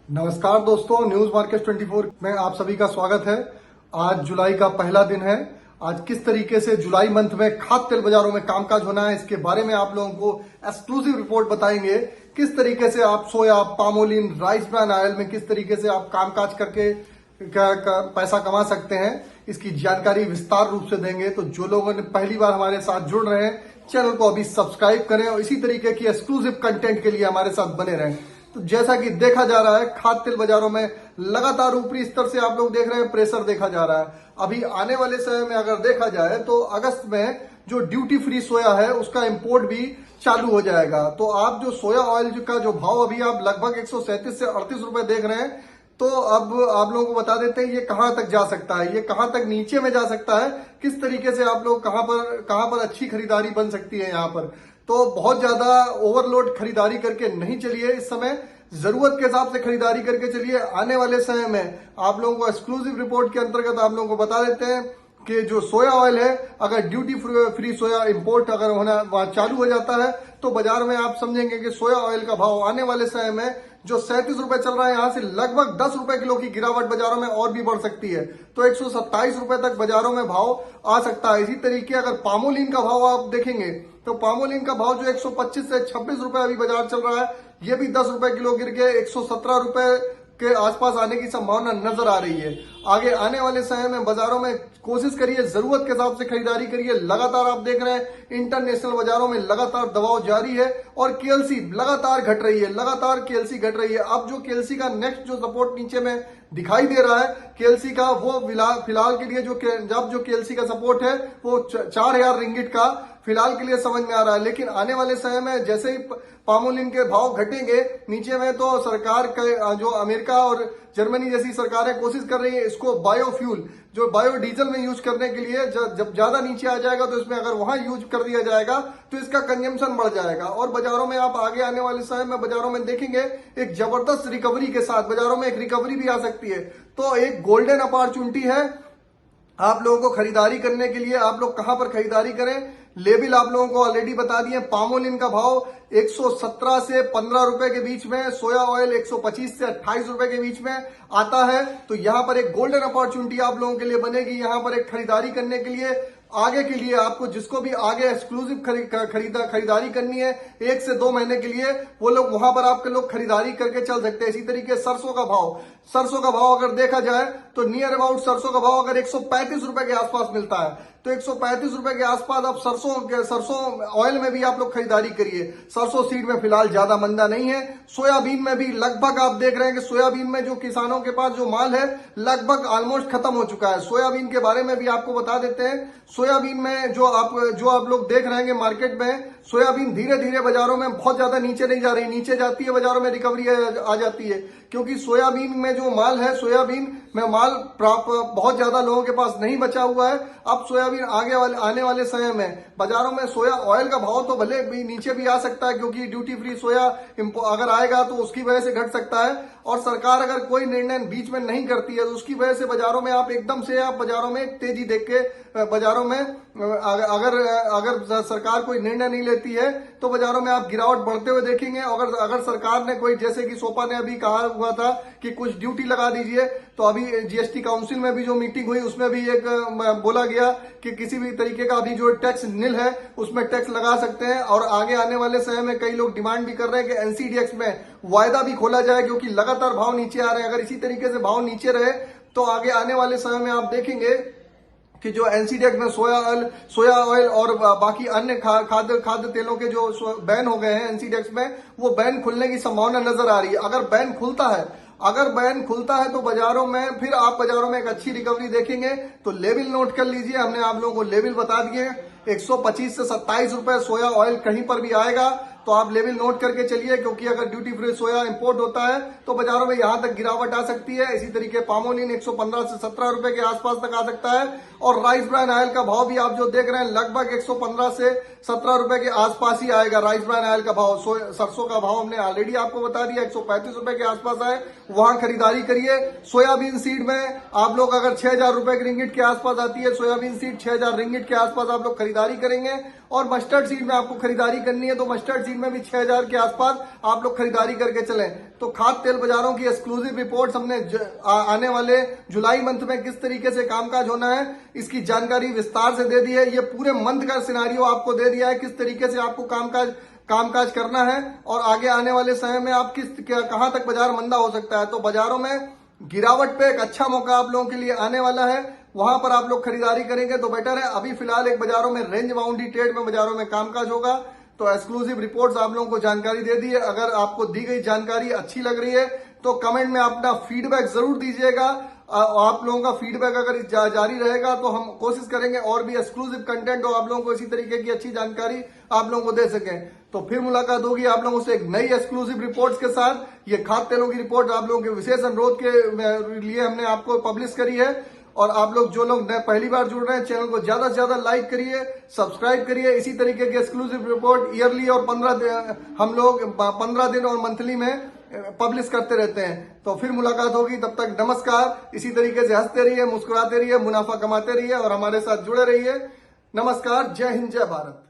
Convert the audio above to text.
नमस्कार दोस्तों, news market 24 में आप सभी का स्वागत है। आज जुलाई का पहला दिन है। आज किस तरीके से जुलाई मंथ में खाद्य तेल बाजारों में कामकाज होना है, इसके बारे में आप लोगों को एक्सक्लूसिव रिपोर्ट बताएंगे। किस तरीके से आप सोया, पामोलिन, राइस ब्रान ऑयल में किस तरीके से आप कामकाज करके पैसा कमा सकते हैं, इसकी जानकारी विस्तार रूप से देंगे। तो जो लोगों ने पहली बार हमारे साथ जुड़ रहे हैं, चैनल को अभी सब्सक्राइब करें और इसी तरीके की एक्सक्लूसिव कंटेंट के लिए हमारे साथ बने रहें। तो जैसा कि देखा जा रहा है, खाद्य तेल बाजारों में लगातार ऊपरी स्तर से आप लोग देख रहे हैं प्रेशर देखा जा रहा है। अभी आने वाले समय में अगर देखा जाए तो अगस्त में जो ड्यूटी फ्री सोया है उसका इंपोर्ट भी चालू हो जाएगा। तो आप जो सोया ऑयल का जो भाव अभी आप लगभग 137 से 38 रुपए देख रहे हैं, तो अब आप लोगों को बता देते हैं ये कहां तक जा सकता है, ये कहां तक नीचे में जा सकता है, किस तरीके से आप लोग कहां पर अच्छी खरीदारी बन सकती है। यहाँ पर तो बहुत ज्यादा ओवरलोड खरीदारी करके नहीं चलिए, इस समय जरूरत के हिसाब से खरीदारी करके चलिए। आने वाले समय में आप लोगों को एक्सक्लूसिव रिपोर्ट के अंतर्गत आप लोगों को बता देते हैं कि जो सोया ऑयल है, अगर ड्यूटी फ्री सोया इंपोर्ट अगर होना वहां चालू हो जाता है तो बाजार में आप समझेंगे कि सोया ऑयल का भाव आने वाले समय में जो 37 रुपए चल रहा है, यहां से लगभग 10 रुपए किलो की गिरावट बाजारों में और भी बढ़ सकती है। तो 127 रुपए तक बाजारों में भाव आ सकता है। इसी तरीके अगर पामोलिन का भाव आप देखेंगे तो पामोलिन का भाव जो 125 से 26 रुपए अभी बाजार चल रहा है, ये भी 10 रुपए किलो गिर के 117 रुपए के आसपास आने की संभावना नजर आ रही है। आगे आने वाले समय में बाजारों में कोशिश करिए, जरूरत के हिसाब से खरीदारी करिए। लगातार आप देख रहे हैं इंटरनेशनल बाजारों में लगातार दबाव जारी है और केएलसी लगातार घट रही है, लगातार केएलसी घट रही है। अब जो केएलसी का नेक्स्ट जो सपोर्ट नीचे में दिखाई दे रहा है केएलसी का, वो फिलहाल के लिए जो केएलसी का सपोर्ट है वो 4000 रिंगिट का फिलहाल के लिए समझ में आ रहा है। लेकिन आने वाले समय में जैसे ही पामोलिन के भाव घटेंगे नीचे में, तो सरकार का जो अमेरिका और जर्मनी जैसी सरकारें कोशिश कर रही है इसको बायोफ्यूल, जो बायोडीजल में यूज करने के लिए, जब ज्यादा नीचे आ जाएगा तो इसमें अगर वहां यूज कर दिया जाएगा तो इसका कंजम्पशन बढ़ जाएगा और बाजारों में आप आगे आने वाले समय में बाजारों में देखेंगे एक जबरदस्त रिकवरी के साथ बाजारों में एक रिकवरी भी आ सकती है। तो एक गोल्डन अपॉर्चुनिटी है आप लोगों को खरीदारी करने के लिए। आप लोग कहां पर खरीदारी करें, लेबल आप लोगों को ऑलरेडी बता दिए। पामोलिन का भाव 117 से 15 रुपए के बीच में, सोया ऑयल 125 से 28 रुपए के बीच में आता है। तो यहां पर एक गोल्डन अपॉर्चुनिटी आप लोगों के लिए बनेगी, यहां पर एक खरीदारी करने के लिए। आगे के लिए आपको जिसको भी आगे एक्सक्लूसिव खरीदारी करनी है 1 से 2 महीने के लिए, वो लोग वहां पर आपके लोग खरीदारी करके चल सकते हैं। इसी तरीके सरसों का भाव अगर देखा जाए तो नियर अबाउट सरसों का भाव अगर 135 रुपए के आसपास मिलता है, तो 135 रुपए के आसपास आप सरसों ऑयल में भी आप लोग खरीदारी करिए। सरसों सीड में फिलहाल ज्यादा मंदा नहीं है। सोयाबीन में भी लगभग आप देख रहे हैं कि सोयाबीन में जो किसानों के पास जो माल है लगभग ऑलमोस्ट खत्म हो चुका है। सोयाबीन के बारे में भी आपको बता देते हैं। सोयाबीन में जो आप लोग देख रहे हैं मार्केट में, सोयाबीन धीरे धीरे बाजारों में बहुत ज्यादा नीचे नहीं जा रही, नीचे जाती है बाजारों में रिकवरी आ जाती है, क्योंकि सोयाबीन में जो माल है, सोयाबीन में माल बहुत ज्यादा लोगों के पास नहीं बचा हुआ है। अब सोयाबीन आने वाले समय में बाजारों में सोया ऑयल का भाव तो भले भी नीचे भी आ सकता है, क्योंकि ड्यूटी फ्री सोया अगर आएगा तो उसकी वजह से घट सकता है। और सरकार अगर कोई निर्णय बीच में नहीं करती है तो उसकी वजह से बाजारों में आप एकदम से आप बाजारों में तेजी देख के बाजारों में अगर सरकार कोई निर्णय नहीं लेती है तो बाजारों में आप गिरावट बढ़ते हुए देखेंगे। अगर सरकार ने कोई, जैसे कि सोपा ने अभी कहा हुआ था कि कुछ ड्यूटी लगा दीजिए, तो अभी जीएसटी काउंसिल में भी जो मीटिंग हुई उसमें भी एक बोला गया कि किसी भी तरीके का अभी जो टैक्स निल है उसमें टैक्स लगा सकते हैं। और आगे आने वाले समय में कई लोग डिमांड भी कर रहे हैं कि एनसीडीएक्स में वायदा भी खोला जाए, क्योंकि लगातार भाव नीचे आ रहे हैं। अगर इसी तरीके से भाव नीचे रहे तो आगे आने वाले समय में आप देखेंगे कि जो एनसीडीएक्स में सोया ऑयल और बाकी अन्य खाद्य तेलों के जो बैन हो गए हैं एनसीडीएक्स में, वो बैन खुलने की संभावना नजर आ रही है। अगर बैन खुलता है तो बाजारों में फिर आप बाजारों में एक अच्छी रिकवरी देखेंगे। तो लेवल नोट कर लीजिए, हमने आप लोगों को लेवल बता दिए। 125 से 27 रुपए सोया ऑयल कहीं पर भी आएगा तो आप लेवल नोट करके चलिए, क्योंकि अगर ड्यूटी फ्री सोया इंपोर्ट होता है तो बाजारों में यहां तक गिरावट आ सकती है। इसी तरीके पामोलिन 115 से 17 रुपए के आसपास तक आ सकता है। और राइस ब्रान ऑयल का भाव भी आप जो देख रहे हैं लगभग 115 से 17 रुपए के आसपास ही आएगा। राइस ब्रान ऑयल का भाव, सरसों का भाव हमने ऑलरेडी आपको बता दिया 135 रुपए के आसपास आए, वहां खरीदारी करिए। सोयाबीन सीड में आप लोग अगर 6000 रुपए की रिंगिट के आसपास आती है, सोयाबीन सीड 6000 रिंगिट के आसपास आप लोग खरीदारी करेंगे। और मस्टर्ड सीड में आपको खरीदारी करनी है तो मस्टर्ड सीड में भी 6,000 के आसपास आप लोग खरीदारी करके चलें। तो खाद्य तेल बाजारों की एक्सक्लूसिव रिपोर्ट्स हमने आने वाले जुलाई मंथ में किस तरीके से कामकाज होना है इसकी जानकारी विस्तार से दे दी है। ये पूरे मंथ का सिनारियो आपको दे दिया है किस तरीके से आपको कामकाज करना है और आगे आने वाले समय में आप कहां तक बाजार मंदा हो सकता है। तो बाजारों में गिरावट पे एक अच्छा मौका आप लोगों के लिए आने वाला है, वहां पर आप लोग खरीदारी करेंगे तो बेटर है। अभी फिलहाल एक बाजारों में रेंज बाउंड्री ट्रेड में बाजारों में कामकाज होगा। तो एक्सक्लूसिव रिपोर्ट्स आप लोगों को जानकारी दे दी है। अगर आपको दी गई जानकारी अच्छी लग रही है तो कमेंट में अपना फीडबैक जरूर दीजिएगा। आप लोगों का फीडबैक अगर जारी रहेगा तो हम कोशिश करेंगे और भी एक्सक्लूसिव कंटेंट और आप लोगों को इसी तरीके की अच्छी जानकारी आप लोगों को दे सकें। तो फिर मुलाकात होगी आप लोगों से एक नई एक्सक्लूसिव रिपोर्ट्स के साथ। ये खाद्य तेलों की रिपोर्ट आप लोगों के विशेष अनुरोध के लिए हमने आपको पब्लिश करी है। और आप लोग जो लोग पहली बार जुड़ रहे हैं चैनल को ज्यादा से ज्यादा लाइक करिए, सब्सक्राइब करिए। इसी तरीके की एक्सक्लूसिव रिपोर्ट ईयरली और 15 दिन और मंथली में पब्लिश करते रहते हैं। तो फिर मुलाकात होगी, तब तक नमस्कार। इसी तरीके से हंसते रहिए, मुस्कुराते रहिए, मुनाफा कमाते रहिए और हमारे साथ जुड़े रहिए। नमस्कार, जय हिंद, जय भारत।